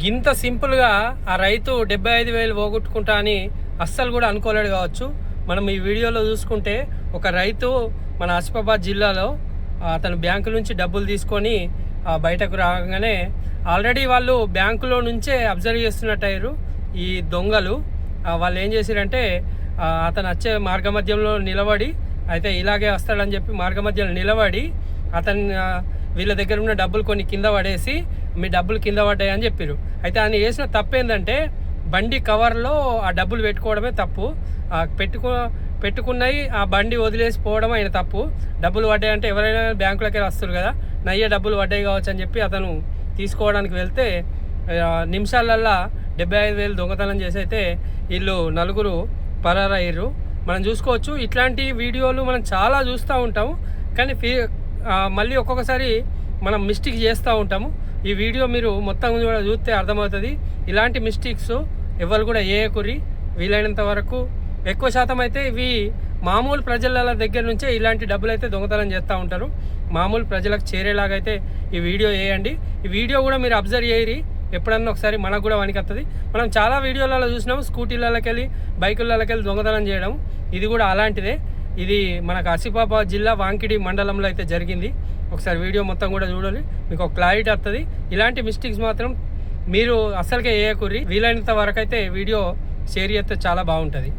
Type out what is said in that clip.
గింత సింపుల్గా ఆ రైతు 75,000 పోగొట్టుకుంటా అని అస్సలు కూడా అనుకోలేడు కావచ్చు. మనం ఈ వీడియోలో చూసుకుంటే ఒక రైతు మన ఆసిఫాబాద్ జిల్లాలో అతను బ్యాంకు నుంచి డబ్బులు తీసుకొని బయటకు రాగానే ఆల్రెడీ వాళ్ళు బ్యాంకులో నుంచే అబ్జర్వ్ చేస్తున్నట్టయ్యారు ఈ దొంగలు. వాళ్ళు ఏం చేశారంటే అతను వచ్చే మార్గమధ్యంలో నిలబడి, అయితే ఇలాగే వస్తాడని చెప్పి మార్గమధ్యంలో నిలబడి అతను వీళ్ళ దగ్గర ఉన్న డబ్బులు కొన్ని కింద పడేసి మీ డబ్బులు కింద పడ్డాయని చెప్పారు. అయితే ఆయన చేసిన తప్పు ఏంటంటే బండి కవర్లో ఆ డబ్బులు పెట్టుకోవడమే తప్పు. పెట్టుకున్నాయి ఆ బండి వదిలేసి పోవడం ఆయన తప్పు. డబ్బులు పడ్డాయంటే ఎవరైనా బ్యాంకులకి వస్తారు కదా, నయ్యే డబ్బులు పడ్డాయి కావచ్చు అని చెప్పి అతను తీసుకోవడానికి వెళ్తే నిమిషాలల్లా 75,000 దొంగతనం చేసి అయితే వీళ్ళు నలుగురు పరారయ్యారు. మనం చూసుకోవచ్చు. ఇట్లాంటి వీడియోలు మనం చాలా చూస్తూ ఉంటాము, కానీ మళ్ళీ ఒక్కొక్కసారి మనం మిస్టేక్ చేస్తూ ఉంటాము. ఈ వీడియో మీరు మొత్తం కూడా చూస్తే అర్థమవుతుంది. ఇలాంటి మిస్టేక్స్ ఎవరు కూడా చేయకుర్రి. వీలైనంత వరకు ఎక్కువ శాతం అయితే ఇవి మామూలు ప్రజల దగ్గర నుంచే ఇలాంటి డబ్బులు అయితే దొంగతనం చేస్తూ ఉంటారు. మామూలు ప్రజలకు చేరేలాగైతే ఈ వీడియో వేయండి. ఈ వీడియో కూడా మీరు అబ్జర్వ్ చేయరి, ఎప్పుడన్నా ఒకసారి మనకు కూడా వణికొస్తుంది. మనం చాలా వీడియోలలో చూసినాము, స్కూటీలకి వెళ్ళి బైకులకి వెళ్ళి దొంగతనం చేయడం. ఇది కూడా అలాంటిదే. ఇది మనకు ఆసిఫాబాద్ జిల్లా వాంకిడి మండలంలో అయితే జరిగింది. ఒకసారి వీడియో మొత్తం కూడా చూడాలి, మీకు ఒక క్లారిటీ వస్తుంది. ఇలాంటి మిస్టేక్స్ మాత్రం మీరు అస్సలుకే చేయకుర్రి. వీలైనంత వరకు అయితే వీడియో షేర్ చేస్తే చాలా బాగుంటుంది.